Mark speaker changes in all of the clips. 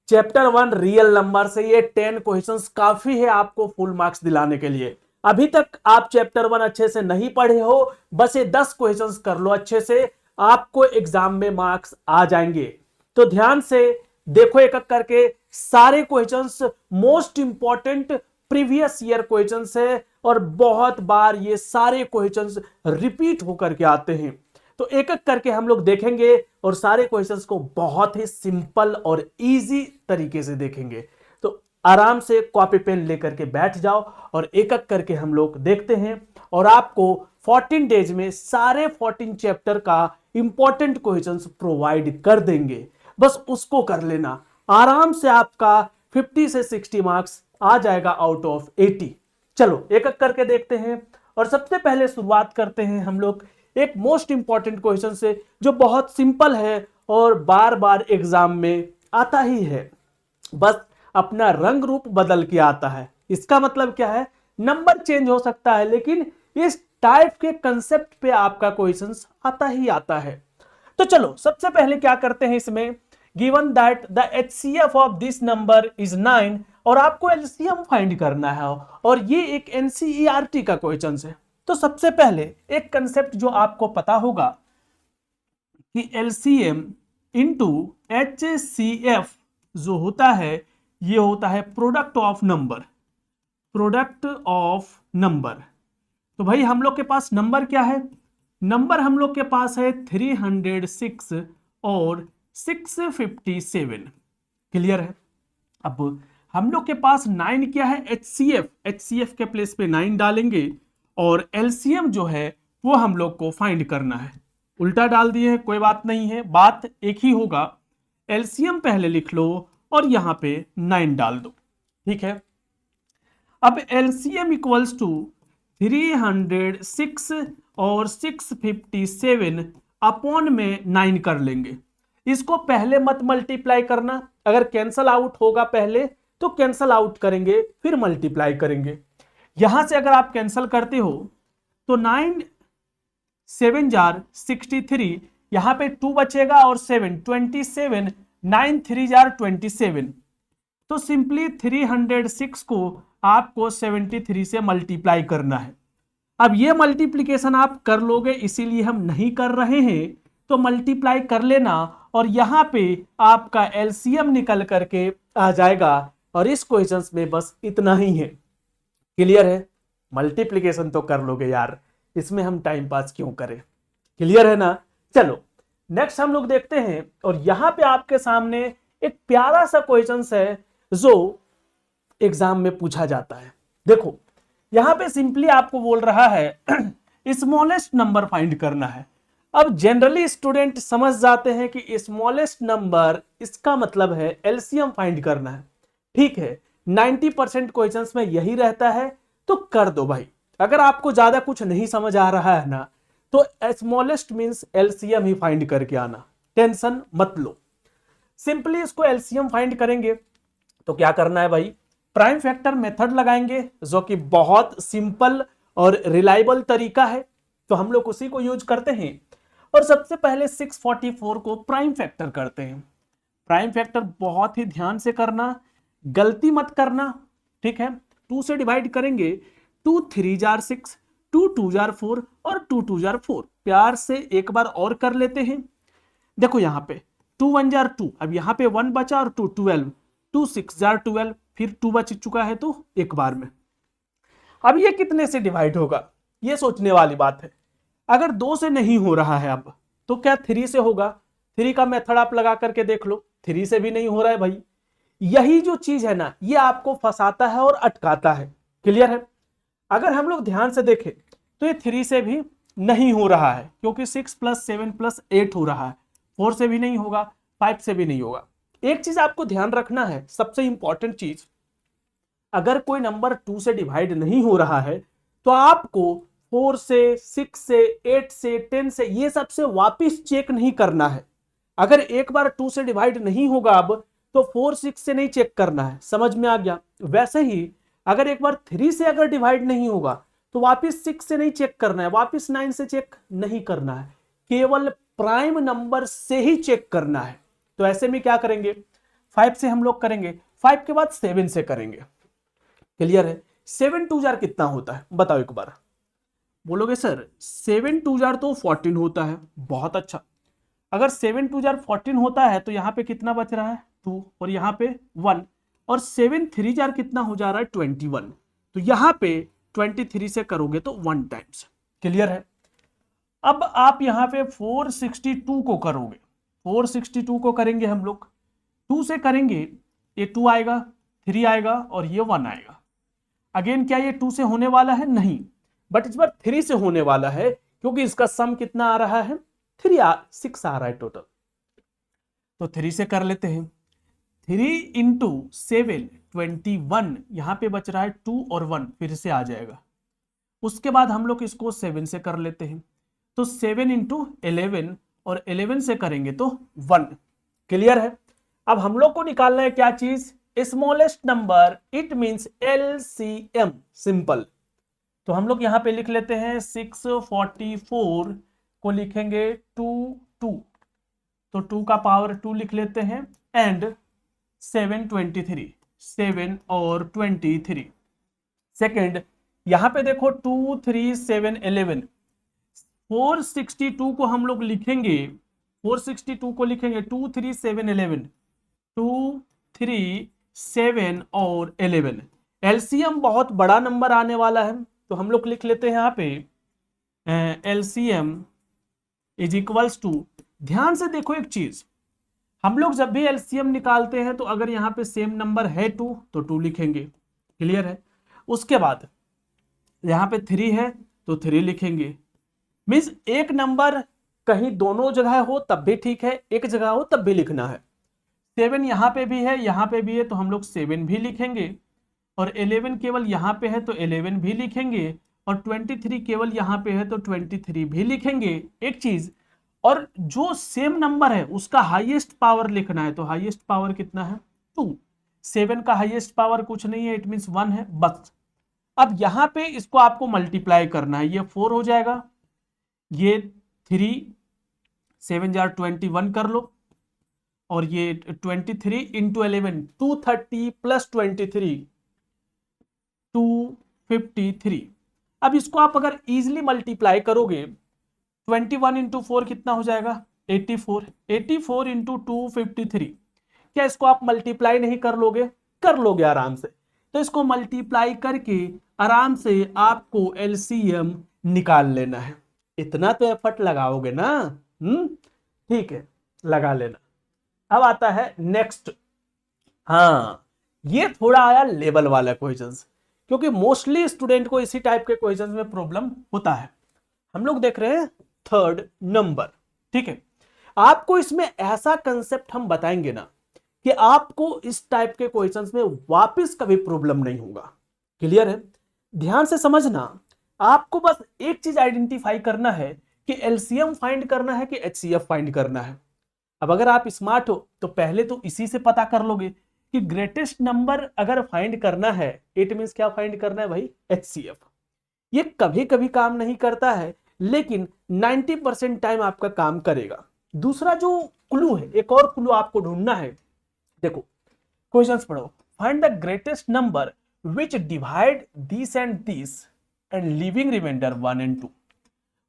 Speaker 1: Chapter 1 real number से ये 10 questions काफी है आपको फुल मार्क्स दिलाने के लिए। अभी तक आप चैप्टर 1 अच्छे से नहीं पढ़े हो, बस ये 10 क्वेश्चंस कर लो अच्छे से, आपको एग्जाम में मार्क्स आ जाएंगे। तो ध्यान से देखो एक एक करके, सारे questions most important previous year questions है और बहुत बार ये सारे क्वेश्चंस रिपीट होकर के आते हैं। तो एक एक करके हम लोग देखेंगे और सारे क्वेश्चंस को बहुत ही सिंपल और इजी तरीके से देखेंगे। तो आराम से कॉपी पेन लेकर के बैठ जाओ और एक एक करके हम लोग देखते हैं और आपको 14 डेज में सारे 14 चैप्टर का इंपॉर्टेंट क्वेश्चंस प्रोवाइड कर देंगे। बस उसको कर लेना, आराम से आपका 50 से 60 मार्क्स आ जाएगा आउट ऑफ 80। चलो एक एक करके देखते हैं और सबसे पहले शुरुआत करते हैं हम लोग एक मोस्ट इंपॉर्टेंट क्वेश्चन से जो बहुत सिंपल है और बार बार एग्जाम में आता ही है, बस अपना रंग रूप बदल के आता है। इसका मतलब क्या है, नंबर चेंज हो सकता है लेकिन इस टाइप के कंसेप्ट पे आपका क्वेश्चन आता ही आता है। तो चलो सबसे पहले क्या करते हैं, इसमें given that the HCF of this number is 9 और आपको एलसीएम फाइंड करना है और ये एक NCERT का क्वेश्चन है। तो सबसे पहले एक कंसेप्ट जो आपको पता होगा कि LCM इंटू HCF जो होता है ये होता है product of number, product of number. तो भाई हम लोग के पास नंबर क्या है, नंबर हम लोग के पास है 306 और 657। क्लियर है। अब हम लोग के पास 9 क्या है, HCF के प्लेस पे 9 डालेंगे और एलसीएम जो है वो हम लोग को फाइंड करना है। उल्टा डाल दिए हैं, कोई बात नहीं है, बात एक ही होगा। एलसीएम पहले लिख लो और यहां पे 9 डाल दो, ठीक है। अब एलसीएम इक्वल्स टू 306 और 657 अपॉन में 9 कर लेंगे। इसको पहले मत मल्टीप्लाई करना, अगर कैंसल आउट होगा पहले तो कैंसल आउट करेंगे फिर मल्टीप्लाई करेंगे। यहां से अगर आप कैंसल करते हो तो 9 7 जार 63, यहां पे 2 बचेगा और 7 27, 9 3 जार 27। तो सिंपली 306 को आपको 73 से मल्टीप्लाई करना है। अब ये मल्टीप्लीकेशन आप कर लोगे, इसीलिए हम नहीं कर रहे हैं, तो मल्टीप्लाई कर लेना और यहां पे आपका एलसीएम निकल करके आ जाएगा। और इस क्वेश्चन में बस इतना ही है। क्लियर है, मल्टीप्लीकेशन तो कर लोगे यार, इसमें हम टाइम पास क्यों करें। क्लियर है ना। चलो नेक्स्ट हम लोग देखते हैं और यहां पे आपके सामने एक प्यारा सा क्वेश्चन है जो एग्जाम में पूछा जाता है। देखो यहां पे सिंपली आपको बोल रहा है स्मॉलेस्ट नंबर फाइंड करना है। अब जनरली स्टूडेंट समझ जाते हैं कि स्मॉलेस्ट नंबर इसका मतलब है एलसीएम फाइंड करना है, ठीक है। 90% क्वेश्चंस में यही रहता है, तो कर दो भाई। अगर आपको ज्यादा कुछ नहीं समझ आ रहा है ना, तो स्मॉलेस्ट मींस एलसीएम ही फाइंड करके आना, टेंशन मत लो। सिंपली इसको एलसीएम फाइंड करेंगे तो क्या करना है भाई, प्राइम फैक्टर मेथड लगाएंगे जो कि बहुत सिंपल और रिलायबल तरीका है, तो हम लोग उसी को यूज करते हैं। और सबसे पहले 644 को प्राइम फैक्टर करते हैं। प्राइम फैक्टर बहुत ही ध्यान से करना, गलती मत करना, ठीक है। 2 से डिवाइड करेंगे, 2 3 जार 6, 2 2 जार 4 और 2 2 जार 4। प्यार से एक बार और कर लेते हैं। देखो यहाँ पे 2 1 जार 2, अब यहाँ पे 1 बचा और 2 12, 2 6 जार 12, फिर 2 बच चुका है तो एक बार में। अब ये कितने से डिवाइड होगा, ये सोचने वाली बात है। अगर 2 से नहीं हो रहा है अब तो क्या 3 से होगा। 3 का मेथड आप लगा करके देख लो, 3 से भी नहीं हो रहा है भाई। यही जो चीज है ना, ये आपको फंसाता है और अटकाता है। क्लियर है। अगर हम लोग ध्यान से देखें तो ये 3 से भी नहीं हो रहा है क्योंकि 6 + 7 + 8 हो रहा है। 4 से भी नहीं होगा, 5 से भी नहीं होगा। एक चीज आपको ध्यान रखना है, सबसे इंपॉर्टेंट चीज, अगर कोई नंबर 2 से डिवाइड नहीं हो रहा है तो आपको 4 से, 6 से, 8 से, 10 से, ये सबसे वापिस चेक नहीं करना है। अगर एक बार 2 से डिवाइड नहीं होगा अब तो 4 6 से नहीं चेक करना है। समझ में आ गया। वैसे ही अगर एक बार 3 से अगर डिवाइड नहीं होगा तो वापिस 6 से नहीं चेक करना है, वापिस 9 से चेक नहीं करना है, केवल प्राइम नंबर से ही चेक करना है। तो ऐसे में क्या करेंगे, 5 से हम लोग करेंगे, 5 के बाद 7 से करेंगे। क्लियर है? 7 2 जार कितना होता है बताओ एक बार। बोलोगे सर 7 2 जार तो 14 होता है। बहुत अच्छा, अगर 7 2 जार 14 होता है तो यहाँ पे कितना बच रहा है 2 और यहाँ पे 1, और 7 3 जार कितना हो जा रहा है 21, तो यहाँ पे 23 से करोगे तो 1 टाइम्स। क्लियर है? अब आप यहाँ पे 462 को करोगे, 462 को करेंगे हम लोग, 2 से करेंगे, ये 2 आएगा, 3 आएगा और ये 1 आएगा। अगेन क्या ये 2 से होने वाला है? नहीं, बट इस बार 3 से होने वाला है, क्योंकि इसका सम कितना आ रहा है 6 आ रहा है टोटल। तो 3 से कर लेते हैं, 3 इंटू 7 21, यहां पे बच रहा है 2 और 1 फिर से आ जाएगा। उसके बाद हम लोग इसको 7 से कर लेते हैं, तो 7 इंटू 11 और 11 से करेंगे तो 1। क्लियर है? अब हम लोग को निकालना है क्या चीज? Smallest number, it means LCM, simple. तो हम लोग यहां पे लिख लेते हैं 644 को लिखेंगे 2 तो 2 का पावर 2 लिख लेते हैं, एंड 7 और 23। सेकेंड, यहां पे देखो 2 3 7 11, 462 को हम लोग लिखेंगे, 462 को लिखेंगे 2 3 7 11, 2 3 7 और 11। एलसीएम बहुत बड़ा नंबर आने वाला है, तो हम लोग लिख लेते हैं यहाँ पे एलसीएम इज इक्वल्स टू, ध्यान से देखो एक चीज, हम लोग जब भी एलसीएम निकालते हैं तो अगर यहाँ पे सेम नंबर है 2 तो 2 लिखेंगे। क्लियर है? उसके बाद यहाँ पे 3 है तो 3 लिखेंगे। मीन्स एक नंबर कहीं दोनों जगह हो तब भी ठीक है, एक जगह हो तब भी लिखना है। 7 यहाँ पे भी है, यहाँ पे भी है, तो हम लोग 7 भी लिखेंगे, और 11 केवल यहाँ पे है तो 11 भी लिखेंगे, और 23 केवल यहाँ पे है तो 23 भी लिखेंगे। एक चीज, और जो सेम नंबर है उसका हाईएस्ट पावर लिखना है, तो हाईएस्ट पावर कितना है 2, 7 का हाईएस्ट पावर कुछ नहीं है, इट मींस 1 है बस। अब यहां पे इसको आपको मल्टीप्लाई करना है, ये 4 हो जाएगा, ये 3 7 जार 21 कर लो, और ये 23 इंटू 11 230 प्लस 23 253। अब इसको आप अगर इजिली मल्टीप्लाई करोगे, 21 इंटू 4 कितना हो जाएगा 84, 84 इंटू 253। क्या इसको आप मल्टीप्लाई नहीं कर लोगे? कर लोगे आराम से। तो इसको मल्टीप्लाई करके आराम से आपको एलसीएम निकाल लेना है। इतना तो एफर्ट लगाओगे ना? ठीक है, लगा लेना। अब आता है नेक्स्ट। हाँ, ये थोड़ा आया लेवल वाला क्वेश्चंस, क्योंकि मोस्टली स्टूडेंट को इसी टाइप के क्वेश्चंस में प्रॉब्लम होता है। हम लोग देख रहे हैं थर्ड नंबर। ठीक है, आपको इसमें ऐसा कंसेप्ट हम बताएंगे ना कि आपको इस टाइप के क्वेश्चंस में वापस कभी प्रॉब्लम नहीं होगा। क्लियर है? ध्यान से समझना, आपको बस एक चीज आइडेंटिफाई करना है कि एलसीएम फाइंड करना है कि एचसीएफ फाइंड करना है। अब अगर आप स्मार्ट हो तो पहले तो इसी से पता कर लोगे कि ग्रेटेस्ट नंबर अगर फाइंड करना है, इट मींस क्या फाइंड करना है भाई? एचसीएफ। ये कभी कभी काम नहीं करता है, लेकिन 90% टाइम आपका काम करेगा। दूसरा जो क्लू है, एक और क्लू आपको ढूंढना है। देखो क्वेश्चंस पढ़ो, find the greatest number which divide this and leaving remainder 1 and 2।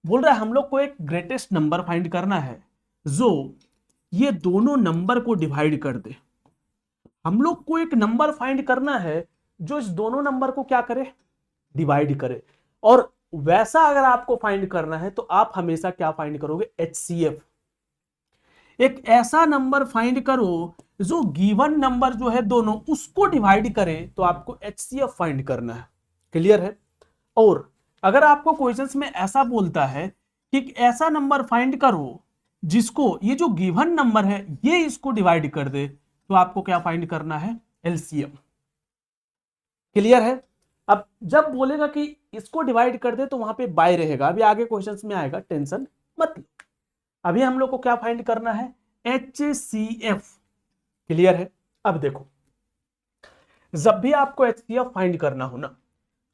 Speaker 1: बोल रहा है हम लोग को एक ग्रेटेस्ट नंबर फाइंड करना है जो ये दोनों नंबर को डिवाइड कर दे। हम लोग को एक नंबर फाइंड करना है जो इस दोनों नंबर को क्या करे? डिवाइड करे। और वैसा अगर आपको फाइंड करना है तो आप हमेशा क्या फाइंड करोगे? एचसीएफ। एक ऐसा नंबर फाइंड करो जो गिवन नंबर जो है दोनों उसको डिवाइड करे, तो आपको एचसीएफ फाइंड करना है। क्लियर है? और अगर आपको क्वेश्चंस में ऐसा बोलता है कि ऐसा नंबर फाइंड करो जिसको ये जो गिवन नंबर है ये इसको डिवाइड कर दे, तो आपको क्या फाइंड करना है? एलसीएम। क्लियर है? अब जब बोलेगा कि इसको डिवाइड कर दे तो वहां पे बाय रहेगा, अभी आगे क्वेश्चंस में आएगा, टेंशन मत लो। अभी हम लोग को क्या फाइंड करना है? एचसीएफ। क्लियर है? अब देखो, जब भी आपको एचसीएफ फाइंड करना हो ना,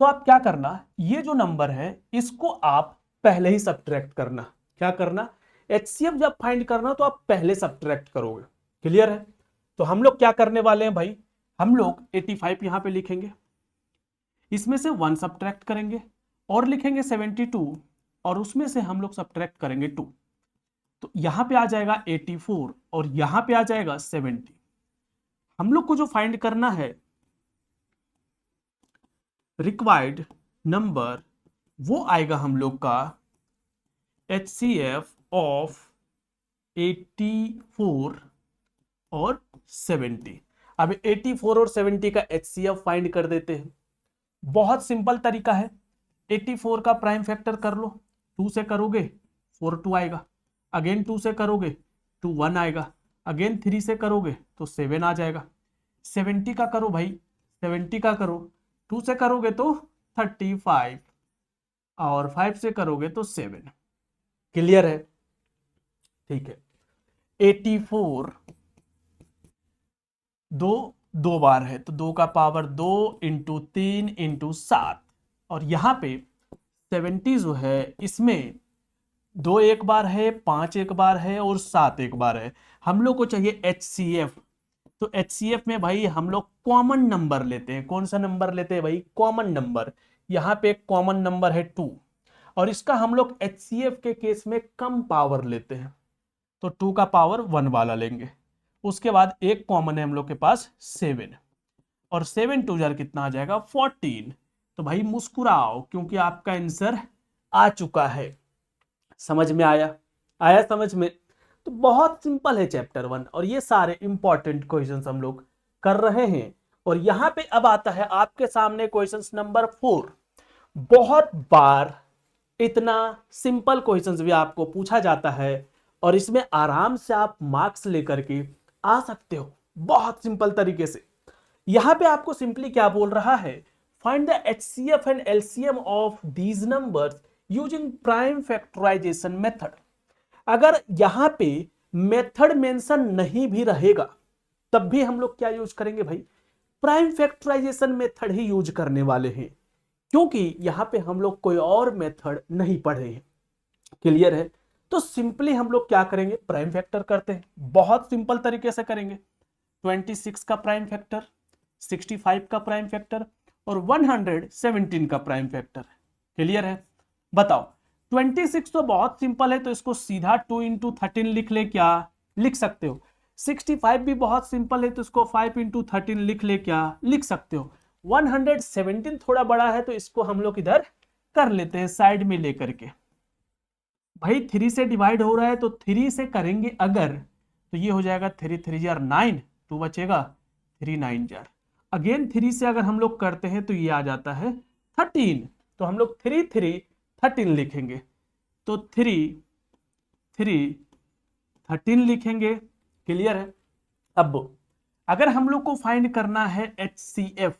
Speaker 1: तो आप क्या करना, ये जो नंबर है इसको आप पहले ही सब्ट्रैक्ट करना। क्या करना? एचसीएफ जब फाइंड करना तो आप पहले सब्ट्रैक्ट करोगे। क्लियर है? तो हम लोग क्या करने वाले हैं भाई, हम लोग 85 यहां पे लिखेंगे, इसमें से 1 सब्ट्रैक्ट करेंगे और लिखेंगे 72, और उसमें से हम लोग सब्ट्रैक्ट करेंगे 2, तो यहां पे आ जाएगा 84 और यहां पे आ जाएगा 70। हम लोग को जो फाइंड करना है रिक्वायर्ड नंबर, वो आएगा हम लोग का HCF ऑफ 84 और 70। अब 84 और 70 का HCF फाइंड कर देते हैं। बहुत सिंपल तरीका है, 84 का प्राइम फैक्टर कर लो, 2 से करोगे 4 2 आएगा, अगेन 2 से करोगे 2 1 आएगा, अगेन 3 से करोगे तो 7 आ जाएगा। 70 का करो भाई, 70 का करो, 2 से करोगे तो 35 और 5 से करोगे तो 7। क्लियर है? ठीक है। 84 दो बार है तो 2 का पावर 2 इंटू 3 इंटू 7, और यहां पे 70 जो है इसमें 2 एक बार है, 5 एक बार है और 7 एक बार है। हम लोग को चाहिए HCF, तो HCF में भाई हम लोग कॉमन नंबर लेते हैं। कौन सा नंबर लेते हैं भाई? Common number. यहां पे एक कॉमन नंबर है 2, और इसका हम लोग HCF के केस में कम पावर लेते हैं, तो 2 का पावर 1 वाला लेंगे। उसके बाद एक कॉमन है हम लोग के पास 7, और 7 2 जार कितना आ जाएगा 14। तो भाई मुस्कुराओ क्योंकि आपका आंसर आ चुका है। समझ में आया? आया समझ में? तो बहुत सिंपल है चैप्टर 1, और ये सारे इंपॉर्टेंट क्वेश्चंस हम लोग कर रहे हैं। और यहां पे अब आता है आपके सामने क्वेश्चंस नंबर 4। बहुत बार इतना सिंपल क्वेश्चंस भी आपको पूछा जाता है, और इसमें आराम से आप मार्क्स लेकर के आ सकते हो बहुत सिंपल तरीके से। यहां पे आपको सिंपली क्या बोल रहा है, find the HCF and LCM of these numbers using prime factorization method. अगर यहां पे मेथड मेंशन नहीं भी रहेगा तब भी हम लोग क्या यूज करेंगे भाई, प्राइम फैक्टराइजेशन मेथड ही यूज करने वाले हैं, क्योंकि यहां पे हम लोग कोई और मेथड नहीं पढ़े हैं। क्लियर है? तो सिंपली हम लोग क्या करेंगे, प्राइम फैक्टर करते हैं। बहुत सिंपल तरीके से करेंगे। 26 का प्राइम फैक्टर, 65 का प्राइम फैक्टर और 117 का प्राइम फैक्टर। क्लियर है? बताओ। 26 तो बहुत सिंपल है, तो इसको सीधा 2 इंटू 13 लिख ले, क्या लिख सकते हो। 65 भी बहुत सिंपल है, तो इसको 5 इंटू 13 लिख ले, क्या लिख सकते हो। 117 थोड़ा बड़ा है, तो इसको हम लोग इधर कर लेते हैं साइड में लेकर के। भाई 3 से डिवाइड हो रहा है तो 3 से करेंगे अगर, तो ये हो जाएगा 3 3 जार 9, 2 बचेगा 3 9 जार। अगेन 3 से अगर हम लोग करते हैं तो ये आ जाता है 13, तो हम लोग 3 3 13 लिखेंगे, तो 3 3 13 लिखेंगे। क्लियर है? अब अगर हम लोग को फाइंड करना है HCF,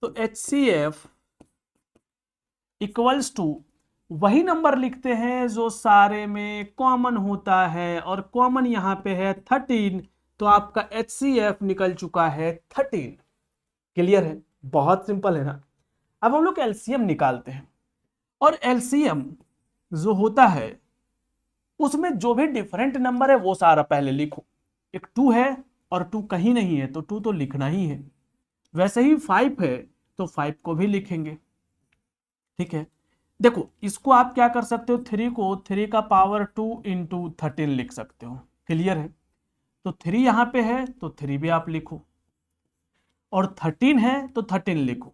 Speaker 1: तो HCF इक्वल्स टू वही नंबर लिखते हैं जो सारे में कॉमन होता है, और कॉमन यहां पे है 13, तो आपका HCF निकल चुका है 13। क्लियर है? बहुत सिंपल है ना। अब हम लोग एलसीएम निकालते हैं, और एलसीएम जो होता है उसमें जो भी डिफरेंट नंबर है वो सारा पहले लिखो। एक 2 है और 2 कहीं नहीं है, तो 2 तो लिखना ही है। वैसे ही 5 है तो 5 को भी लिखेंगे। ठीक है? देखो इसको आप क्या कर सकते हो, 3 को 3 का पावर 2 इंटू 13 लिख सकते हो। क्लियर है? तो 3 यहां पे है तो 3 भी आप लिखो, और 13 है तो 13 लिखो।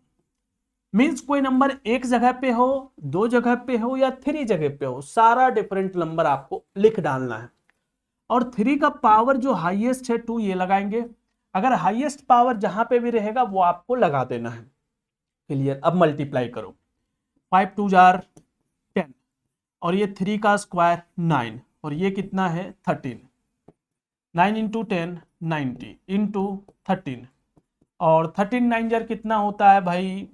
Speaker 1: मीन्स कोई नंबर एक जगह पे हो, 2 जगह पे हो या 3 जगह पे हो, सारा डिफरेंट नंबर आपको लिख डालना है। और 3 का पावर जो हाईएस्ट है 2, ये लगाएंगे। अगर हाईएस्ट पावर जहां पे भी रहेगा वो आपको लगा देना है। क्लियर? अब मल्टीप्लाई करो, 5 2 जार 10, और ये 3 का स्क्वायर 9, और ये कितना है 13। 9 इंटू 10 90 इंटू 13, और 13 9 जार कितना होता है भाई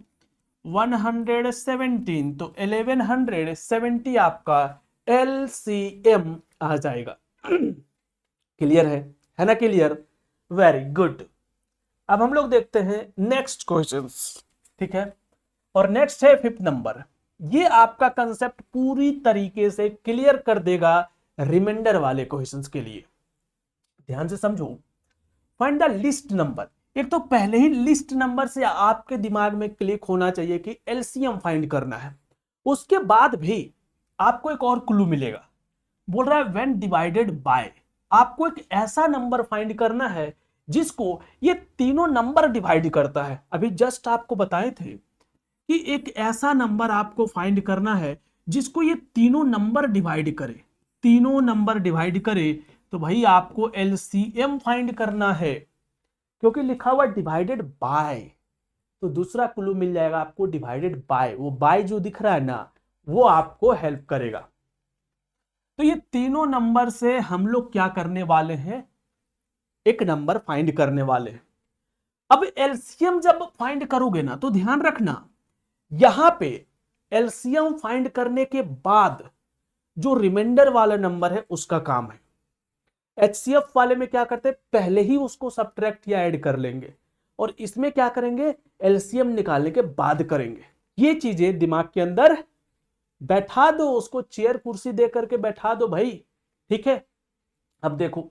Speaker 1: 117, तो 1170 आपका LCM आ जाएगा। क्लियर है ना? क्लियर? Very good. अब हम लोग देखते हैं नेक्स्ट क्वेश्चंस। ठीक है? और नेक्स्ट है 5th नंबर। ये आपका कंसेप्ट पूरी तरीके से क्लियर कर देगा रिमाइंडर वाले क्वेश्चंस के लिए। ध्यान से समझो। Find the list number. एक तो पहले ही लिस्ट नंबर से आपके दिमाग में क्लिक होना चाहिए कि एलसीएम फाइंड करना है। उसके बाद भी आपको एक और क्लू मिलेगा, बोल रहा है व्हेन डिवाइडेड बाय। आपको एक ऐसा नंबर फाइंड करना है जिसको ये तीनों नंबर डिवाइड करता है। अभी जस्ट आपको बताए थे कि एक ऐसा नंबर आपको फाइंड करना है जिसको ये तीनों नंबर डिवाइड करे। तीनों नंबर डिवाइड करे तो भाई आपको एलसीएम फाइंड करना है, क्योंकि लिखा हुआ डिवाइडेड बाय, तो दूसरा क्लू मिल जाएगा आपको डिवाइडेड बाय। वो बाय जो दिख रहा है ना, वो आपको हेल्प करेगा। तो ये तीनों नंबर से हम लोग क्या करने वाले हैं, एक नंबर फाइंड करने वाले हैं। अब एलसीएम जब फाइंड करोगे ना तो ध्यान रखना, यहां पे एलसीएम फाइंड करने के बाद जो रिमाइंडर वाला नंबर है उसका काम है। एचसीएफ वाले में क्या करते हैं, पहले ही उसको सब्ट्रैक्ट या ऐड कर लेंगे, और इसमें क्या करेंगे, एलसीएम निकालने के बाद करेंगे। ये चीजें दिमाग के अंदर बैठा दो, उसको चेयर कुर्सी दे करके बैठा दो भाई, ठीक है। अब देखो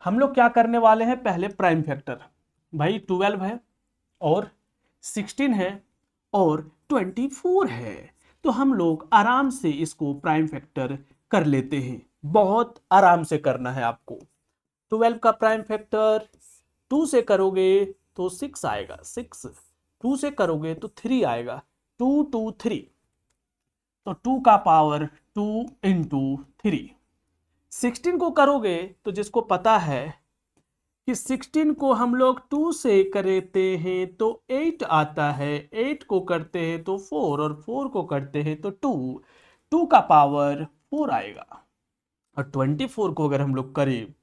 Speaker 1: हम लोग क्या करने वाले हैं, पहले प्राइम फैक्टर। भाई 12 है और 16 है और 24 है, तो हम लोग आराम से इसको प्राइम फैक्टर कर लेते हैं। बहुत आराम से करना है आपको। 12 का प्राइम फैक्टर 2 से करोगे तो 6 आएगा, 6 2 से करोगे तो 3 आएगा, 2 2 3, तो 2 का पावर 2 इंटू 3। 16 को करोगे तो जिसको पता है कि 16 को हम लोग 2 से करते हैं तो 8 आता है, 8 को करते हैं तो 4, और 4 को करते हैं तो 2, 2 का पावर 4 आएगा। और 24 को अगर हम लोग करें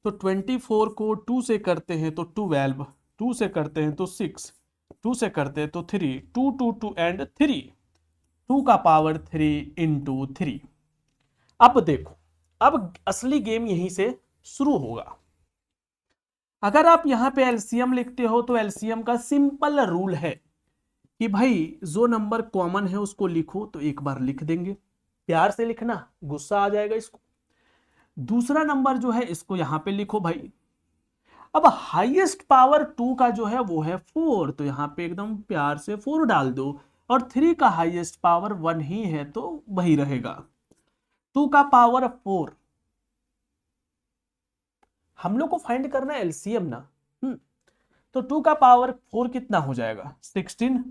Speaker 1: तो 24 को 2 से करते हैं तो 12, 2 से करते हैं तो 6, 2 से करते हैं तो 3, 2 2 2 एंड 3, 2 का पावर 3 इंटू 3। अब देखो, अब असली गेम यहीं से शुरू होगा। अगर आप यहां पे एलसीएम लिखते हो तो एलसीएम का सिंपल रूल है कि भाई जो नंबर कॉमन है उसको लिखो, तो एक बार लिख देंगे, प्यार से लिखना, गुस्सा आ जाएगा इसको। दूसरा नंबर जो है इसको यहां पे लिखो भाई। अब हाईएस्ट पावर 2 का जो है वो है 4, तो यहां पे एकदम प्यार से 4 डाल दो, और 3 का हाईएस्ट पावर 1 ही है तो वही रहेगा, 2 का पावर 4। हम लोग को फाइंड करना है एलसीएम ना, तो 2 का पावर 4 कितना हो जाएगा, 16,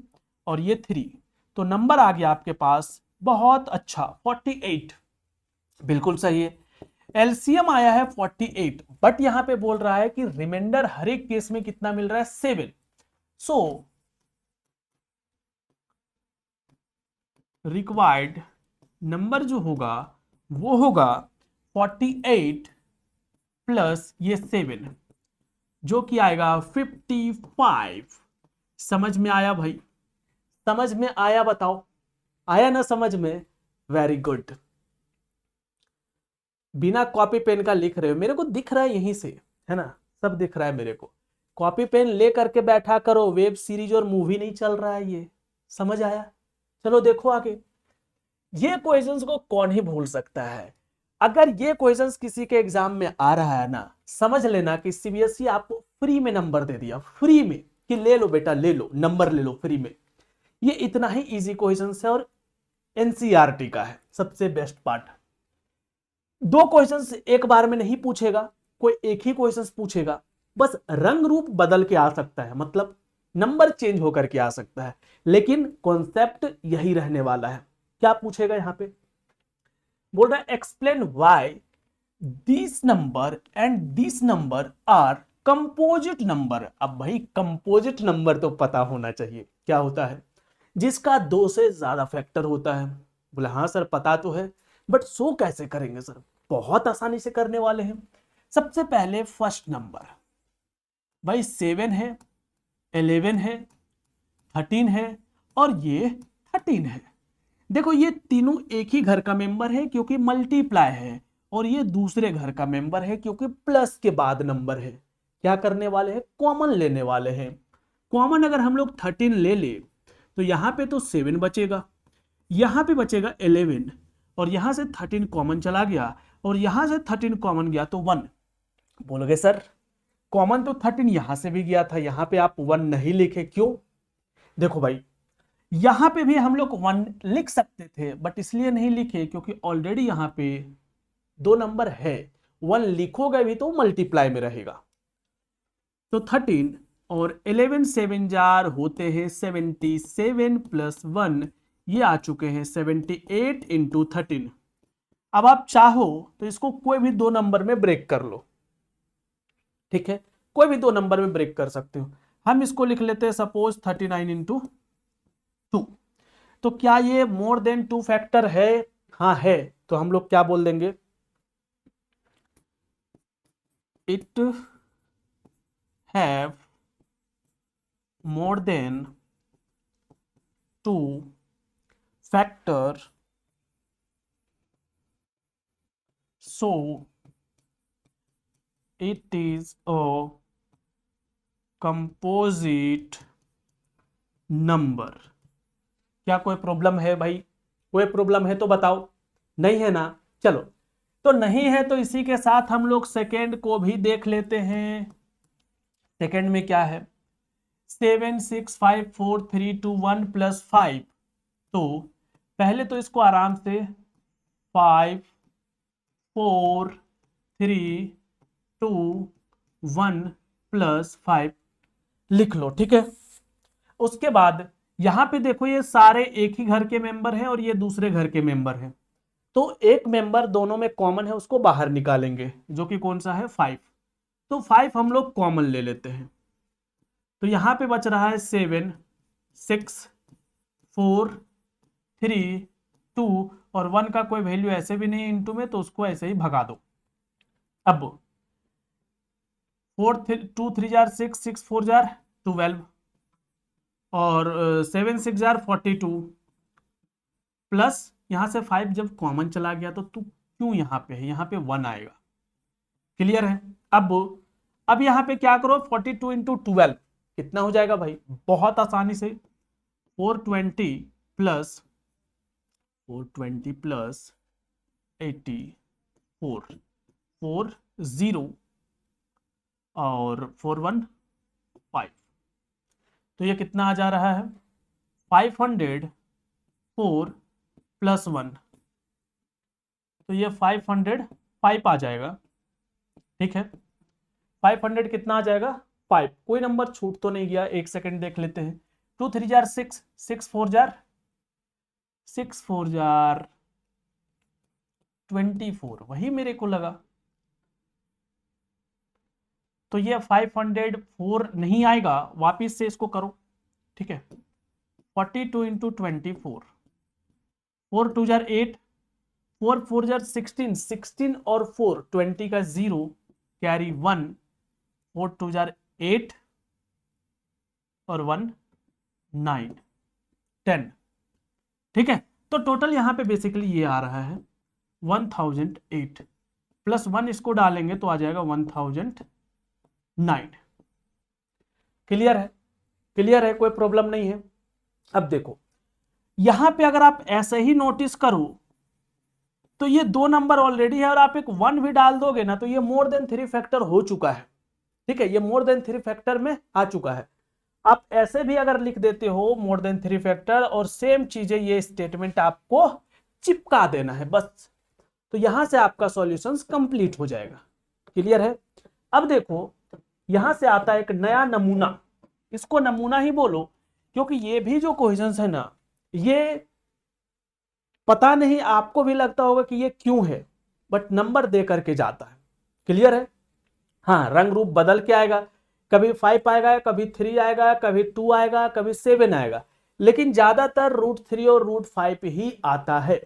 Speaker 1: और ये 3, तो नंबर आ गया आपके पास बहुत अच्छा 48। बिल्कुल सही है, एलसीएम आया है 48, बट यहां पे बोल रहा है कि रिमाइंडर हर एक केस में कितना मिल रहा है, 7। सो रिक्वायर्ड नंबर जो होगा वो होगा 48 प्लस ये 7, जो कि आएगा 55। समझ में आया भाई, समझ में आया, बताओ आया ना समझ में, वेरी गुड। बिना कॉपी पेन का लिख रहे हो, मेरे को दिख रहा है यहीं से, है ना, सब दिख रहा है मेरे को। कॉपी पेन ले करके बैठा करो, वेब सीरीज और मूवी नहीं चल रहा है ये, समझ आया। चलो देखो आगे, ये क्वेश्चंस को कौन ही भूल सकता है। अगर ये क्वेश्चंस किसी के एग्जाम में आ रहा है ना, समझ लेना कि सीबीएसई आपको फ्री में नंबर दे दिया, फ्री में, कि ले लो बेटा ले लो, नंबर ले लो फ्री में। ये इतना ही इजी क्वेश्चंस है और एनसीईआरटी का है सबसे बेस्ट पार्ट। 2 क्वेश्चंस एक बार में नहीं पूछेगा, कोई एक ही क्वेश्चंस पूछेगा, बस रंग रूप बदल के आ सकता है, मतलब नंबर चेंज होकर के आ सकता है, लेकिन कॉन्सेप्ट यही रहने वाला है। क्या पूछेगा यहां पे, बोल रहा है explain why this number and this number are composite number. अब भाई कंपोजिट नंबर तो पता होना चाहिए क्या होता है, जिसका 2 से ज्यादा फैक्टर होता है। बोले हाँ सर पता तो है, बट सो कैसे करेंगे सर, बहुत आसानी से करने वाले हैं। सबसे पहले फर्स्ट नंबर भाई 7 है, 11 है, 13 है और ये 13 है। देखो ये तीनों एक ही घर का मेंबर है क्योंकि मल्टीप्लाई है, और ये दूसरे घर का मेंबर है क्योंकि प्लस के बाद नंबर है। क्या करने वाले हैं, कॉमन लेने वाले हैं। कॉमन अगर हम लोग 13 ले ले तो यहां पे तो 7 बचेगा, यहां पे बचेगा 11, और यहां से 13 कॉमन चला गया, और यहां से 13 कॉमन गया तो 1। बोलोगे सर कॉमन तो 13 यहां से भी गया था, यहां पे आप 1 नहीं लिखे, क्यों? देखो भाई, यहां पे भी हम लोग 1 लिख सकते थे, बट इसलिए नहीं लिखे क्योंकि ऑलरेडी यहां पे 2 नंबर है, 1 लिखोगे भी तो मल्टीप्लाई में रहेगा। तो 13 और 11 7 जार होते हैं 77 प्लस 1, ये आ चुके हैं 78 इंटू 13। अब आप चाहो तो इसको कोई भी 2 नंबर में ब्रेक कर लो, ठीक है, कोई भी 2 नंबर में ब्रेक कर सकते हो। हम इसको लिख लेते हैं सपोज 39 इंटू 2। तो क्या ये मोर देन 2 फैक्टर है? हाँ है, तो हम लोग क्या बोल देंगे, it have more than 2 factor, so it is a composite number। क्या कोई प्रॉब्लम है भाई? कोई प्रॉब्लम है तो बताओ, नहीं है ना? चलो, तो नहीं है तो इसी के साथ हम लोग सेकेंड को भी देख लेते हैं। सेकेंड में क्या है, 7 6 5 4 3 2 1 प्लस 5। तो पहले तो इसको आराम से 5 4 3 2 1 प्लस 5 लिख लो, ठीक है। उसके बाद यहां पे देखो, ये सारे एक ही घर के मेंबर हैं और ये दूसरे घर के मेंबर हैं, तो एक मेंबर दोनों में कॉमन है, उसको बाहर निकालेंगे, जो कि कौन सा है, 5। तो 5 हम लोग कॉमन ले लेते हैं, तो यहां पे बच रहा है 7 6 4 3 2 और 1 का कोई वैल्यू ऐसे भी नहीं इंटू में, तो उसको ऐसे ही भगा दो। अब 2 3 जार 6 6 4 जार 12 और 7 6 जार 42 प्लस यहां से 5 जब कॉमन चला गया तो तू क्यों यहां पे है, यहां पे 1 आएगा। क्लियर है? अब यहां पे क्या करो, 42 इंटू 12 कितना हो जाएगा भाई, बहुत आसानी से 420 प्लस 84 4 0 और 4 1 5, तो ये कितना आ जा रहा है, 504 प्लस 1, तो ये 505 आ जाएगा, ठीक है। 500 कितना आ जाएगा, 5। कोई नंबर छूट तो नहीं गया, एक सेकंड देख लेते हैं। 2 3 जार 6 6 4 जार 24, वही मेरे को लगा। तो ये 504 नहीं आएगा, वापिस से इसको करो, ठीक है। 42 इंटू 24, 4 2 जार 8 4 4 जार 16 16 और 4 20 का 0 कैरी 1 4 2 जार 8 और 1 9 10, ठीक है। तो टोटल यहां पे बेसिकली ये आ रहा है 1008 प्लस 1 इसको डालेंगे तो आ जाएगा 1009। क्लियर है? क्लियर है, कोई प्रॉब्लम नहीं है। अब देखो यहां पे अगर आप ऐसे ही नोटिस करो तो ये 2 नंबर ऑलरेडी है और आप एक 1 भी डाल दोगे ना तो ये मोर देन 3 फैक्टर हो चुका है, ठीक है, ये मोर देन 3 फैक्टर में आ चुका है। आप ऐसे भी अगर लिख देते हो मोर देन 3 फैक्टर और सेम चीजें ये स्टेटमेंट आपको चिपका देना है बस, तो यहां से आपका सॉल्यूशंस कंप्लीट हो जाएगा। क्लियर है? अब देखो यहां से आता है एक नया नमूना, इसको नमूना ही बोलो क्योंकि ये भी जो क्वेश्चंस है ना, ये पता नहीं आपको भी लगता होगा कि ये क्यों है, बट नंबर दे करके जाता है। क्लियर है? हाँ, रंग रूप बदल के आएगा, कभी 5 आएगा, कभी 3 आएगा, कभी 2 आएगा, कभी 7 आएगा, लेकिन ज्यादातर √3 और √5 ही आता है।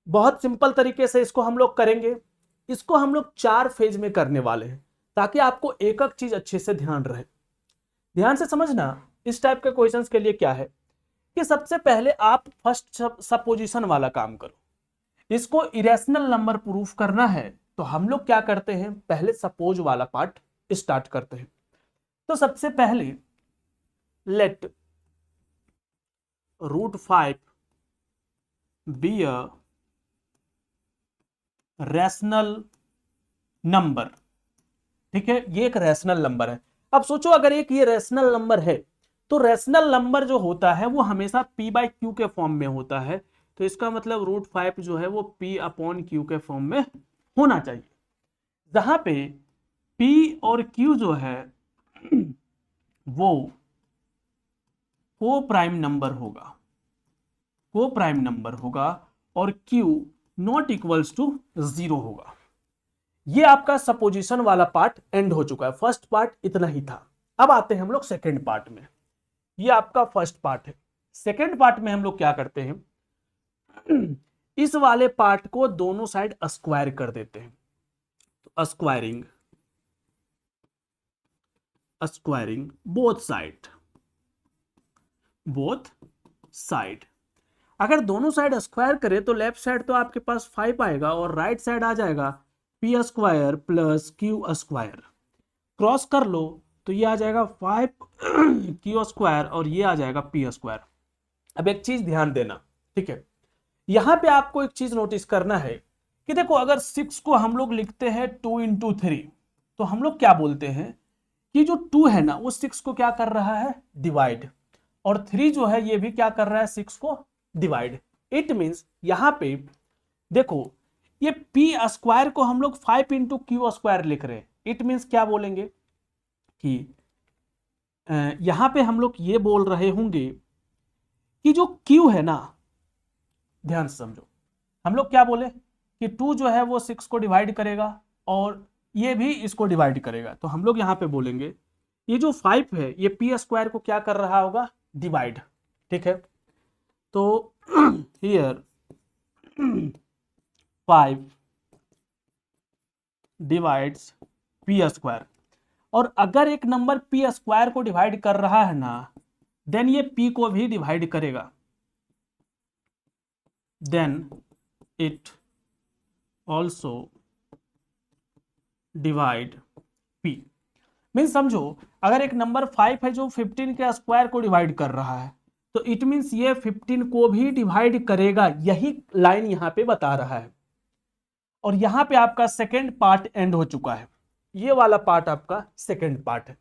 Speaker 1: बहुत सिंपल तरीके से इसको हम लोग करेंगे, इसको हम लोग 4 फेज में करने वाले हैं ताकि आपको एक एक चीज अच्छे से ध्यान रहे। ध्यान से समझना, इस टाइप के क्वेश्चंस के लिए क्या है कि सबसे पहले आप फर्स्ट सपोजिशन वाला काम करो। इसको इरेशनल नंबर प्रूफ करना है तो हम लोग क्या करते हैं, पहले सपोज वाला पार्ट स्टार्ट करते हैं। तो सबसे पहले let √5 be a rational number, ठीक है, ये एक रैशनल नंबर है। अब सोचो अगर एक ये रैशनल नंबर है तो रैशनल नंबर जो होता है वो हमेशा p बाई क्यू के फॉर्म में होता है, तो इसका मतलब √5 जो है वो p अपॉन क्यू के फॉर्म में होना चाहिए, जहां पे p और q जो है वो को प्राइम नंबर होगा, को प्राइम नंबर होगा, और q नॉट इक्वल्स टू 0 होगा। ये आपका सपोजिशन वाला पार्ट एंड हो चुका है, फर्स्ट पार्ट इतना ही था। अब आते हैं हम लोग सेकेंड पार्ट में। ये आपका फर्स्ट पार्ट है। सेकेंड पार्ट में हम लोग क्या करते हैं, इस वाले पार्ट को दोनों साइड स्क्वायर कर देते हैं, तो स्क्वायरिंग स्क्वायरिंग बोथ साइड। अगर दोनों साइड स्क्वायर करें तो लेफ्ट साइड तो आपके पास 5 आएगा और राइट साइड आ जाएगा p square plus q square. Cross कर लो तो ये आ जाएगा 5 q स्क्वायर और ये आ जाएगा p स्क्वायर। अब एक चीज ध्यान देना, ठीक है, यहां पे आपको एक चीज नोटिस करना है कि देखो अगर 6 को हम लोग लिखते हैं 2 इंटू 3, तो हम लोग क्या बोलते हैं कि जो 2 है ना वो 6 को क्या कर रहा है, डिवाइड, और 3 जो है ये भी क्या कर रहा है, 6 को डिवाइड। इट मीन्स यहां पे देखो ये p स्क्वायर को हम लोग 5 इंटू क्यू स्क्वायर लिख रहे हैं। इट मीन्स क्या बोलेंगे कि यहां पे हम लोग ये बोल रहे होंगे कि जो q है ना, ध्यान से समझो, हम लोग क्या बोले कि 2 जो है वो 6 को डिवाइड करेगा और ये भी इसको डिवाइड करेगा, तो हम लोग यहां पे बोलेंगे ये जो 5 है ये p स्क्वायर को क्या कर रहा होगा, डिवाइड। ठीक है, तो हियर 5 डिवाइड्स p स्क्वायर, और अगर एक नंबर p स्क्वायर को डिवाइड कर रहा है ना, देन ये p को भी डिवाइड करेगा, then it also divide p। Means समझो अगर एक नंबर 5 है जो 15 के स्क्वायर को डिवाइड कर रहा है, तो इट मीन्स ये 15 को भी डिवाइड करेगा, यही लाइन यहां पे बता रहा है। और यहां पे आपका सेकेंड पार्ट एंड हो चुका है, ये वाला पार्ट आपका सेकेंड पार्ट है।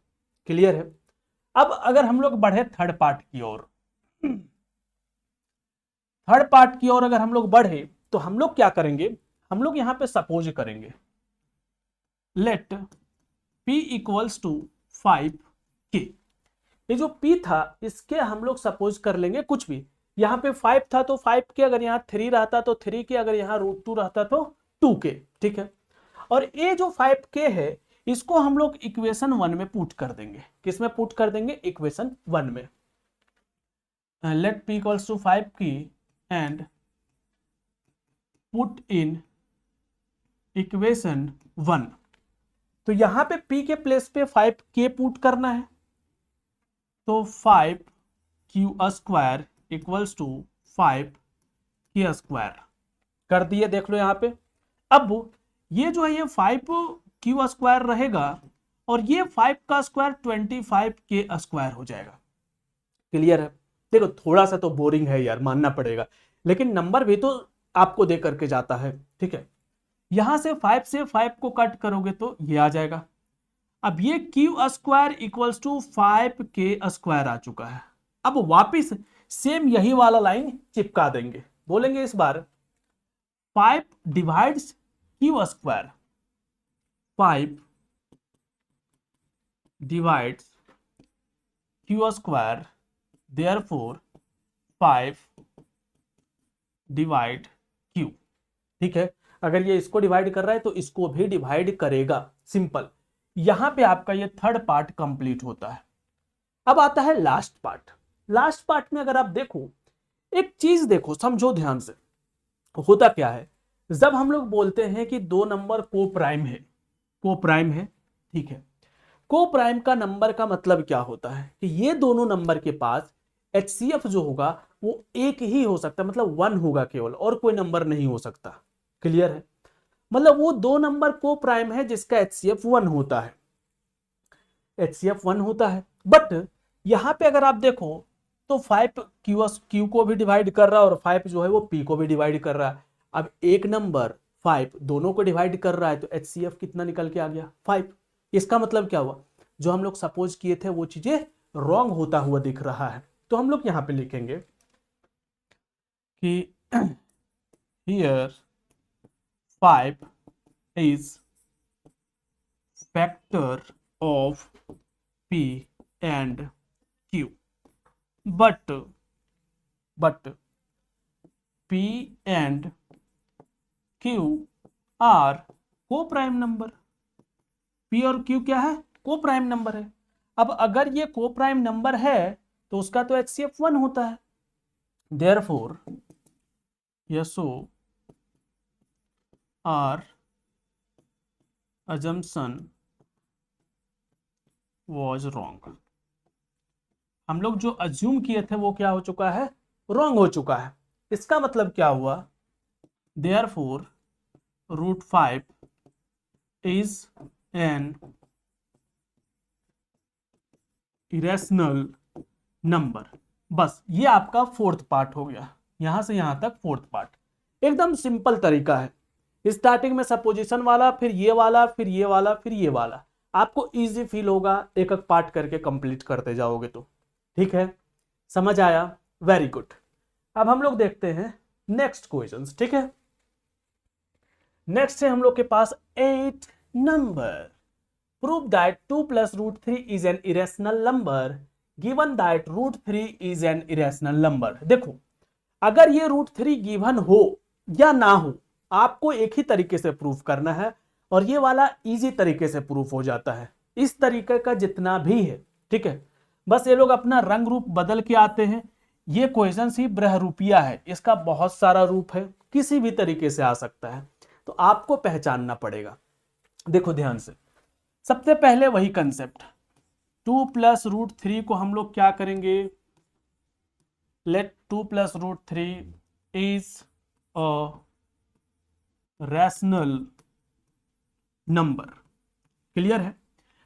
Speaker 1: क्लियर है? अब अगर हम लोग बढ़े थर्ड पार्ट की ओर, थर्ड पार्ट की ओर अगर हम लोग बढ़े तो हम लोग क्या करेंगे, हम लोग यहां पे सपोज करेंगे late p equals to 5k। ये जो p था इसके हम लोग सपोज कर लेंगे कुछ भी, यहां पे 5 था तो 5k, अगर यहां 3 रहता तो 3k, अगर यहां √2 रहता तो 2k। ठीक है, और ये जो 5k है इसको हम लोग इक्वेशन 1 में पुट कर देंगे। किस में पुट कर देंगे, इक्वेशन 1 में। Let p equals to 5k and put in equation 1। तो यहां पे p के प्लेस पे 5k पुट करना है, तो 5q square equals to 5k square कर दिए। देख लो यहां पे, अब ये जो है ये 5q स्क्वायर रहेगा और ये 5 का स्क्वायर 25k स्क्वायर हो जाएगा। क्लियर है? देखो थोड़ा सा तो बोरिंग है यार, मानना पड़ेगा, लेकिन नंबर भी तो आपको दे करके जाता है। ठीक है, यहां से 5 को कट करोगे तो ये आ जाएगा। अब ये q square equals to 5k square आ चुका है। अब वापिस सेम यही वाला लाइन चिपका देंगे, बोलेंगे इस बार 5 divides q square, 5 divides q square, therefore 5 divide q। ठीक है, अगर ये इसको डिवाइड कर रहा है तो इसको भी डिवाइड करेगा, सिंपल। यहां पे आपका ये थर्ड पार्ट कंप्लीट होता है। अब आता है लास्ट पार्ट। लास्ट पार्ट में अगर आप देखो, एक चीज देखो, समझो ध्यान से, होता क्या है जब हम लोग बोलते हैं कि दो नंबर को प्राइम है, को प्राइम है, ठीक है, को प्राइम का नंबर का मतलब क्या होता है कि ये दोनों नंबर के पास HCF जो होगा वो एक ही हो सकता है, मतलब 1 होगा केवल, और कोई नंबर नहीं हो सकता। क्लियर है? मतलब वो दो नंबर को प्राइम है जिसका HCF 1 होता है, HCF 1 होता है। बट यहां पे अगर आप देखो तो 5 Q को भी डिवाइड कर रहा है और 5 जो है वो P को भी डिवाइड कर रहा है। अब एक नंबर 5 दोनों को डिवाइड कर रहा है तो HCF कितना निकल के आ गया, 5। इसका मतलब क्या हुआ, जो हम लोग सपोज किए थे वो चीजें रॉन्ग होता हुआ दिख रहा है। तो हम लोग यहां पे लिखेंगे कि here 5 is factor of P and Q, but P and Q are co-prime number. P और Q क्या है, को प्राइम नंबर है। अब अगर ये को प्राइम नंबर है तो उसका तो HCF 1 होता है। देयरफॉर यशो आर assumption was wrong। हम लोग जो अज्यूम किए थे वो क्या हो चुका है, रॉन्ग हो चुका है। इसका मतलब क्या हुआ, therefore √5 is an irrational number. बस ये आपका फोर्थ पार्ट हो गया, यहां से यहां तक फोर्थ पार्ट। एकदम सिंपल तरीका है, स्टार्टिंग में सपोजिशन वाला, फिर ये वाला, फिर ये वाला, फिर ये वाला। आपको इजी फील होगा एक एक पार्ट करके कंप्लीट करते जाओगे तो। ठीक है, समझ आया, वेरी गुड। अब हम लोग देखते हैं नेक्स्ट क्वेश्चंस। ठीक है, नेक्स्ट है हम लोग के पास 8 number. Prove that 2 + √3 is an irrational number given that √3 is an irrational number. देखो, अगर ये √3 गिवन हो या ना हो, आपको एक ही तरीके से प्रूफ करना है, और ये वाला इजी तरीके से प्रूफ हो जाता है। इस तरीके का जितना भी है, ठीक है, बस ये लोग अपना रंग रूप बदल के आते हैं। ये क्वेश्चन ही ब्रहरूपिया है, इसका बहुत सारा रूप है, किसी भी तरीके से आ सकता है, तो आपको पहचानना पड़ेगा। देखो ध्यान से, सबसे पहले वही कंसेप्ट, 2 + √3 को हम लोग क्या करेंगे, let 2 + √3 is a rational number. Clear है।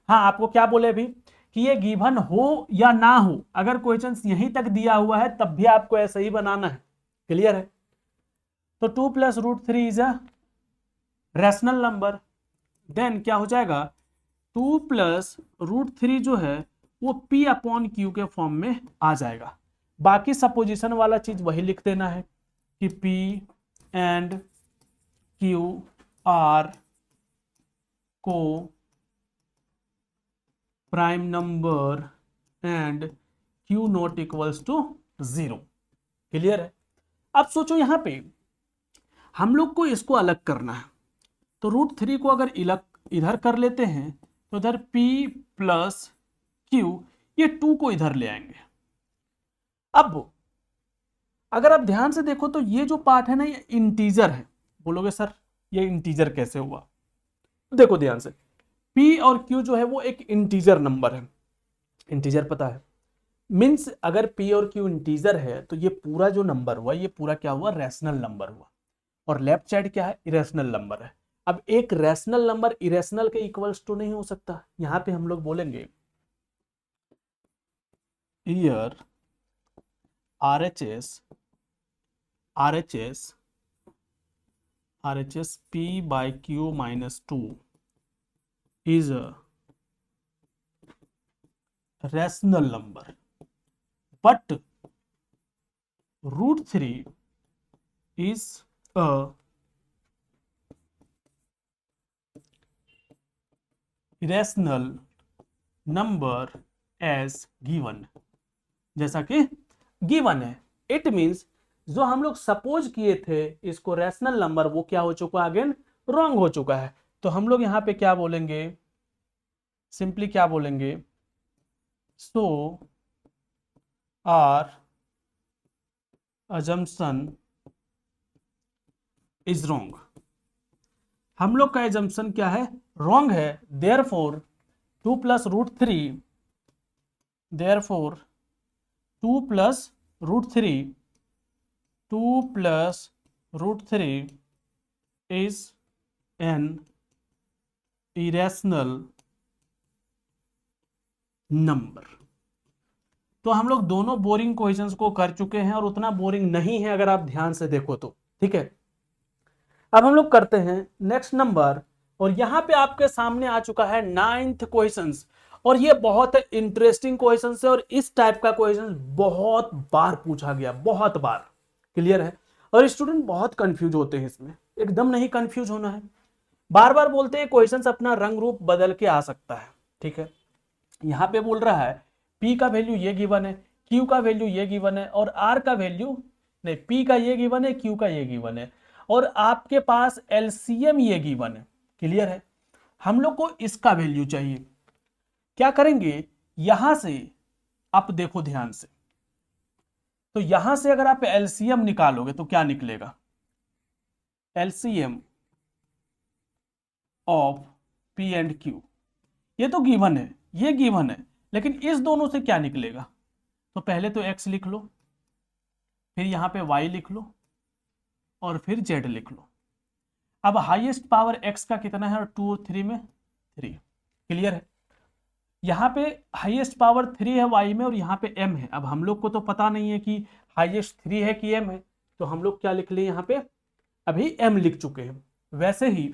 Speaker 1: हाँ, आपको क्या बोले अभी कि ये गिवन हो या ना हो, अगर क्वेश्चन यहीं तक दिया हुआ है तब भी आपको ऐसे ही बनाना है। क्लियर है। तो 2 + √3 is a rational number, then क्या हो जाएगा, 2 + √3 जो है वो P/Q के फॉर्म में आ जाएगा। बाकी सपोजिशन वाला चीज वही लिख देना है कि P and Q are coprime number and Q not equals to 0। Clear है। अब सोचो यहां पे हम लोग को इसको अलग करना है, तो √3 को अगर इधर कर लेते हैं तो इधर P + Q, ये 2 को इधर ले आएंगे। अब अगर आप ध्यान से देखो तो ये जो पार्ट है ना, ये इंटीजर है। बोलोगे सर ये इंटीजर कैसे हुआ, देखो ध्यान से, P और Q जो है वो एक इंटीजर नंबर है। इंटीजर पता है मीन्स, अगर P और Q इंटीजर है तो ये पूरा जो नंबर हुआ, ये पूरा क्या हुआ, रैशनल नंबर हुआ, और लेफ्ट साइड क्या है, इरेशनल नंबर है। अब एक रैशनल नंबर इरेशनल के इक्वल्स टू नहीं हो सकता। यहां पे हम लोग बोलेंगे here RHS P/Q - 2 is a rational number, but √3 is a irrational number as given। जैसा कि गिवन है, इट मींस जो हम लोग सपोज किए थे इसको रैशनल नंबर, वो क्या हो चुका है, अगेन रॉन्ग हो चुका है। तो हम लोग यहां पे क्या बोलेंगे, सिंपली क्या बोलेंगे, सो आर assumption इज रॉन्ग। हम लोग का assumption क्या है, रॉन्ग है। Therefore 2 + √3 is an irrational number। तो हम लोग दोनों बोरिंग क्वेश्चंस को कर चुके हैं, और उतना बोरिंग नहीं है अगर आप ध्यान से देखो तो। ठीक है, अब हम लोग करते हैं नेक्स्ट नंबर और यहां पे आपके सामने आ चुका है 9th क्वेश्चंस, और ये बहुत इंटरेस्टिंग क्वेश्चंस है और इस टाइप का क्वेश्चन बहुत बार पूछा गया, बहुत बार। क्लियर है? और स्टूडेंट बहुत कंफ्यूज होते हैं इसमें, एकदम नहीं कंफ्यूज होना है। बार बार बोलते हैं क्वेश्चंस अपना रंग रूप बदल के आ सकता है, ठीक है। यहां पे बोल रहा है P का वैल्यू ये गिवन है, Q का वैल्यू ये गिवन है, और R का वैल्यू नहीं, P का ये गिवन है, Q का ये गिवन है, और आपके पास LCM ये गिवन है। क्लियर है? हम लोग को इसका वैल्यू चाहिए। क्या करेंगे, यहां से आप देखो ध्यान से, तो यहां से अगर आप LCM निकालोगे तो क्या निकलेगा, LCM of P and Q, ये तो गिवन है, ये गिवन है, लेकिन इस दोनों से क्या निकलेगा। तो पहले तो x लिख लो, फिर यहां पे y लिख लो, और फिर z लिख लो। अब हाईएस्ट पावर x का कितना है, और 2 और 3 में 3। क्लियर है? यहाँ पे हाईएस्ट पावर 3 है y में, और यहाँ पे m है। अब हम लोग को तो पता नहीं है कि हाईएस्ट 3 है कि m है, तो हम लोग क्या लिख ले, यहाँ पे अभी m लिख चुके हैं। वैसे ही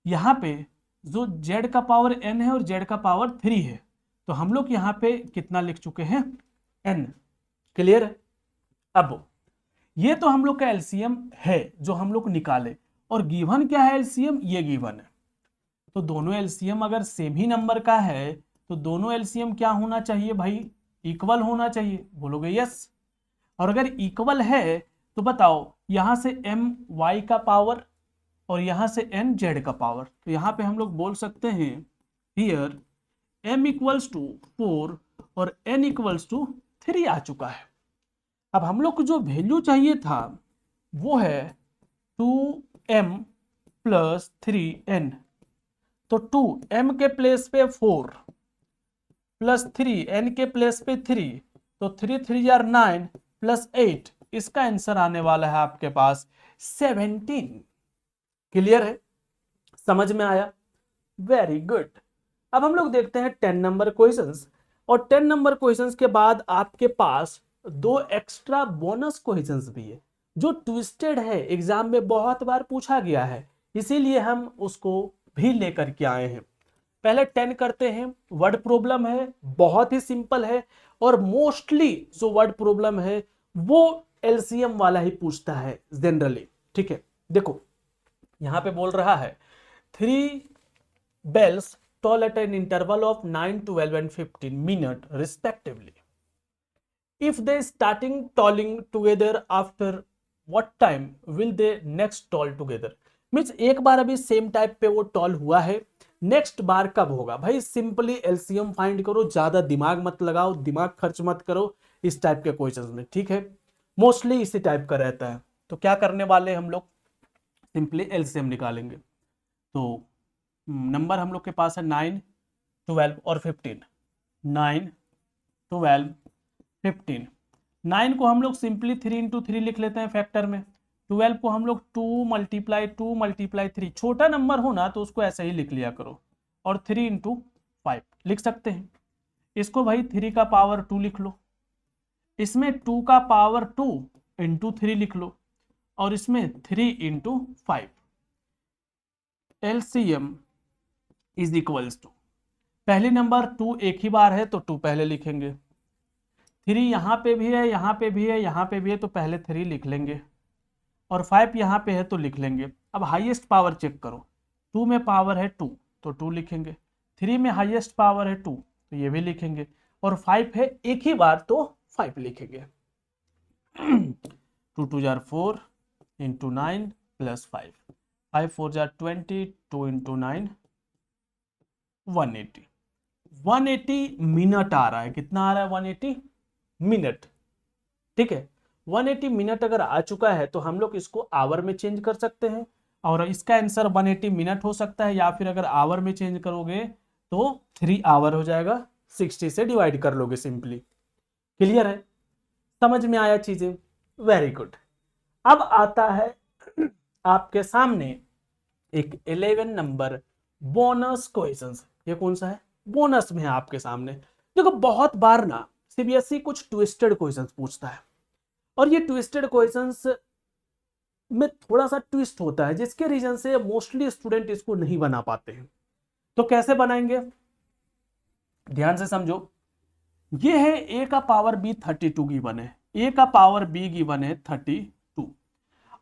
Speaker 1: यहाँ पे जो z का पावर n है और z का पावर 3 है, तो हम लोग यहाँ पे कितना लिख चुके हैं, n। क्लियर है? अब ये तो हम लोग का एलसीएम है जो हम लोग निकाले, और गिवन क्या है, एलसीएम ये गिवन है। तो दोनों एलसीएम अगर सेम ही नंबर का है तो दोनों एलसीएम क्या होना चाहिए भाई, इक्वल होना चाहिए। बोलोगे यस। और अगर इक्वल है तो बताओ, यहां से m y का पावर और यहां से n z का पावर, तो यहां पे हम लोग बोल सकते हैं हियर m इक्वल्स टू 4 और n इक्वल्स टू 3 आ चुका है। अब हम लोग को जो वैल्यू चाहिए था वो है 2m प्लस 3n। तो 2m के प्लेस पे 4 प्लस 3n के प्लेस पे 3, तो 3 3 जार 9 प्लस 8, इसका आंसर आने वाला है आपके पास 17। क्लियर है? समझ में आया? Very good. अब हम लोग देखते हैं 10 नंबर क्वेश्चंस, और 10 नंबर क्वेश्चंस के बाद आपके पास 2 एक्स्ट्रा बोनस क्वेश्चंस भी है जो ट्विस्टेड है, एग्जाम में बहुत बार पूछा गया है, इसीलिए हम उसको भी लेकर के आए हैं। पहले 10 करते हैं। वर्ड प्रॉब्लम है, बहुत ही सिंपल है, और मोस्टली जो वर्ड प्रॉब्लम है वो एलसीएम वाला ही पूछता है जनरली। ठीक है, देखो यहां पे बोल रहा है 3 bells toll at an interval of 9, 12 and 15 minutes respectively. If they starting tolling together, after what time will they next toll together? Means एक बार अभी सेम टाइप पे वो टॉल हुआ है, नेक्स्ट बार कब होगा। भाई सिंपली एलसीएम फाइंड करो, ज्यादा दिमाग मत लगाओ, दिमाग खर्च मत करो इस टाइप के क्वेश्चंस में। ठीक है, मोस्टली इसी टाइप का रहता है। तो क्या करने वाले हम लोग, सिंपली एलसीएम निकालेंगे। तो नंबर हम लोग के पास है 9, 12 और 15। 9, 12, 15। 9 को हम लोग सिंपली 3 इंटू 3 लिख लेते हैं फैक्टर में। 12 को हम लोग 2 मल्टीप्लाई 3, छोटा नंबर हो ना तो उसको ऐसे ही लिख लिया करो, और 3 इंटू 5 लिख सकते हैं। इसको भाई 3 का पावर 2 लिख लो, इसमें 2 का पावर 2 इंटू 3 लिख लो, और इसमें 3 into 5। LCM is equals to, पहले नंबर 2 एक ही बार है तो 2 पहले लिखेंगे, 3 यहां पे भी है, यहां पे भी है, यहां पे भी है, तो पहले 3 लिख लेंगे, और 5 यहां पे है तो लिख लेंगे। अब हाईएस्ट पावर चेक करो, 2 में पावर है 2 तो 2 लिखेंगे, 3 में हाईएस्ट पावर है 2 तो ये भी लिखेंगे, और 5 है एक ही बार तो 5 लिखेंगे। 2 2 जार 4 इंटू 9 प्लस 5, 5 4 जार 20, 2 इंटू 9 180। 180 मिनट आ रहा है। कितना आ रहा है? 180 मिनट। ठीक है, 180 मिनट अगर आ चुका है तो हम लोग इसको आवर में चेंज कर सकते हैं, और इसका आंसर 180 मिनट हो सकता है, या फिर अगर आवर में चेंज करोगे तो 3 आवर हो जाएगा, 60 से डिवाइड कर लोगे सिंपली। क्लियर है? समझ में आया चीजें? Very good. अब आता है आपके सामने एक 11 नंबर बोनस क्वेश्चंस। ये कौन सा है? बोनस में है आपके सामने। देखो बहुत बार ना सीबीएसई कुछ ट्विस्टेड क्वेश्चंस पूछता है, और ये ट्विस्टेड क्वेश्चंस में थोड़ा सा ट्विस्ट होता है, जिसके रीजन से मोस्टली स्टूडेंट इसको नहीं बना पाते हैं। तो कैसे बनाएंगे, ध्यान से समझो। ये है a का पावर b 32 गिवन है, a का पावर b गिवन है 32,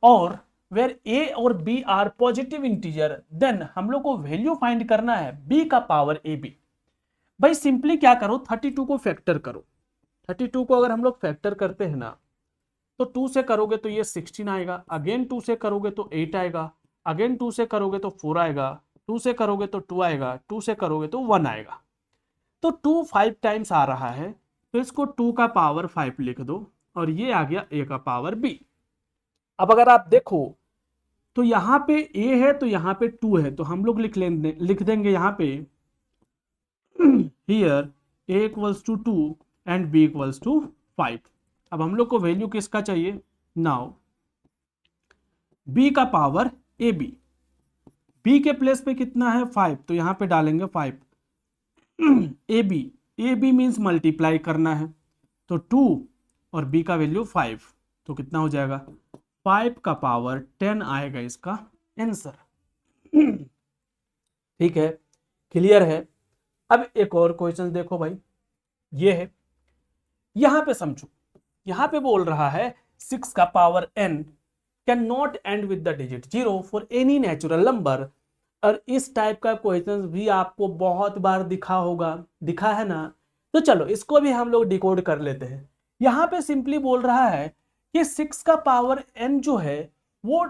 Speaker 1: और वेर a और b are positive integer, then हम लोग को वैल्यू फाइंड करना है b का पावर ab। भाई सिंपली क्या करो, 32 को फैक्टर करो। 32 को अगर हम लोग फैक्टर करते हैं ना, तो 2 से करोगे तो ये 16 आएगा, अगेन 2 से करोगे तो 8 आएगा, अगेन 2 से करोगे तो 4 आएगा, 2 से करोगे तो 2 आएगा, 2 से करोगे तो 1 आएगा। तो 2 5 टाइम्स आ रहा है, तो इसको 2 का पावर 5 लिख दो, और ये आ गया a का पावर b। अब अगर आप देखो तो यहां पे a है तो यहां पे 2 है, तो हम लोग लिख देंगे यहां पे here a equals to 2 and b equals to 5। अब हम लोग को वैल्यू किसका चाहिए, नाउ b का पावर ab। b के प्लेस पे कितना है 5, तो यहां पे डालेंगे 5। ab मीन्स मल्टीप्लाई करना है, तो 2 और b का वैल्यू 5, तो कितना हो जाएगा 5 का पावर 10 आएगा इसका आंसर। ठीक है, क्लियर है। अब एक और क्वेश्चन देखो भाई, ये है, यहां पे समझो, यहां पे बोल रहा है 6 का power n can not and with the digit 0 for any natural number. और इस टाइप का क्वेश्चन भी आपको बहुत बार दिखा है ना, तो चलो इसको भी हम लोग डिकोड कर लेते हैं। यहां पे सिंपली बोल रहा है कि 6 का पावर n जो है वो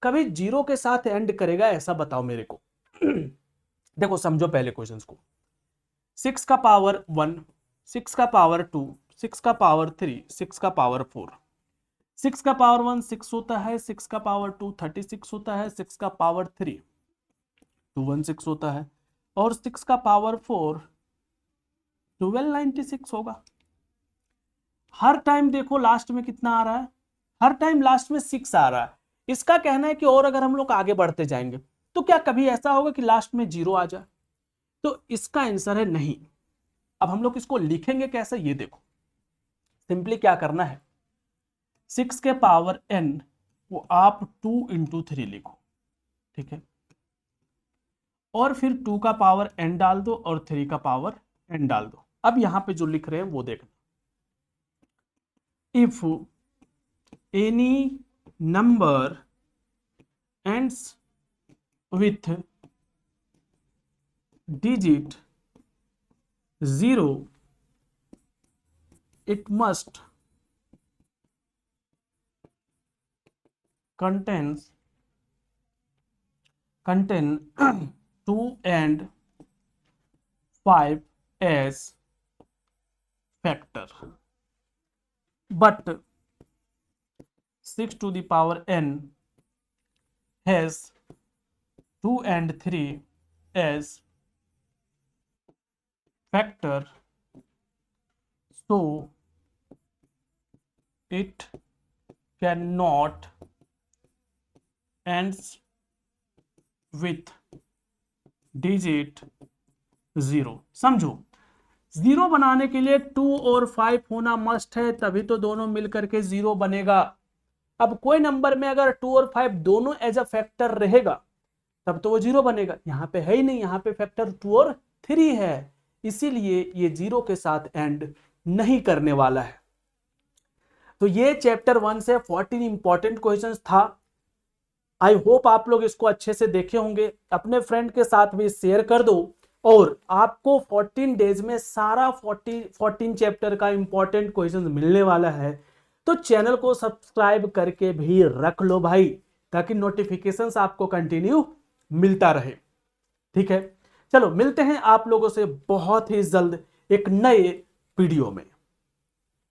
Speaker 1: कभी 0 के साथ एंड करेगा, ऐसा बताओ मेरे को। देखो समझो पहले क्वेश्चन को, 6 का पावर 1, 6 का पावर 2, 6 का पावर 3, 6 का पावर 4। 6 का पावर 1 6 होता है, 6 का पावर 2 36 होता है, 6 का पावर 3 216 होता है, और 6 का पावर 4 1296 होगा। हर टाइम देखो लास्ट में कितना आ रहा है, हर टाइम लास्ट में 6 आ रहा है। इसका कहना है कि और अगर हम लोग आगे बढ़ते जाएंगे तो क्या कभी ऐसा होगा कि लास्ट में 0 आ जाए, तो इसका आंसर है नहीं। अब हम लोग इसको लिखेंगे कैसे, ये देखो, सिंपली क्या करना है, 6 के पावर n वो आप 2 इंटू 3 लिखो, ठीक है, और फिर 2 का पावर n डाल दो और 3 का पावर n डाल दो। अब यहां पे जो लिख रहे हैं वो देखना, if any number ends with digit 0 it must contain 2 and 5 as factor, but 6 to the power n has 2 and 3 as factor, so it cannot ends with digit 0। समझो, 0 बनाने के लिए 2 और 5 होना मस्ट है, तभी तो दोनों मिलकर के 0 बनेगा। अब कोई नंबर में अगर 2 और 5 दोनों एज अ फैक्टर रहेगा तब तो वो 0 बनेगा, यहां पे है ही नहीं, यहां पे फैक्टर 2 और 3 है, इसीलिए ये 0 के साथ एंड नहीं करने वाला है। तो ये चैप्टर 1 से 14 इंपॉर्टेंट क्वेश्चंस था। आई होप आप लोग इसको अच्छे से देखे होंगे, अपने फ्रेंड के साथ भी शेयर कर दो, और आपको 14 डेज में सारा 14 चैप्टर का इंपॉर्टेंट क्वेश्चन मिलने वाला है। तो चैनल को सब्सक्राइब करके भी रख लो भाई, ताकि नोटिफिकेशंस आपको कंटिन्यू मिलता रहे। ठीक है, चलो मिलते हैं आप लोगों से बहुत ही जल्द एक नए वीडियो में।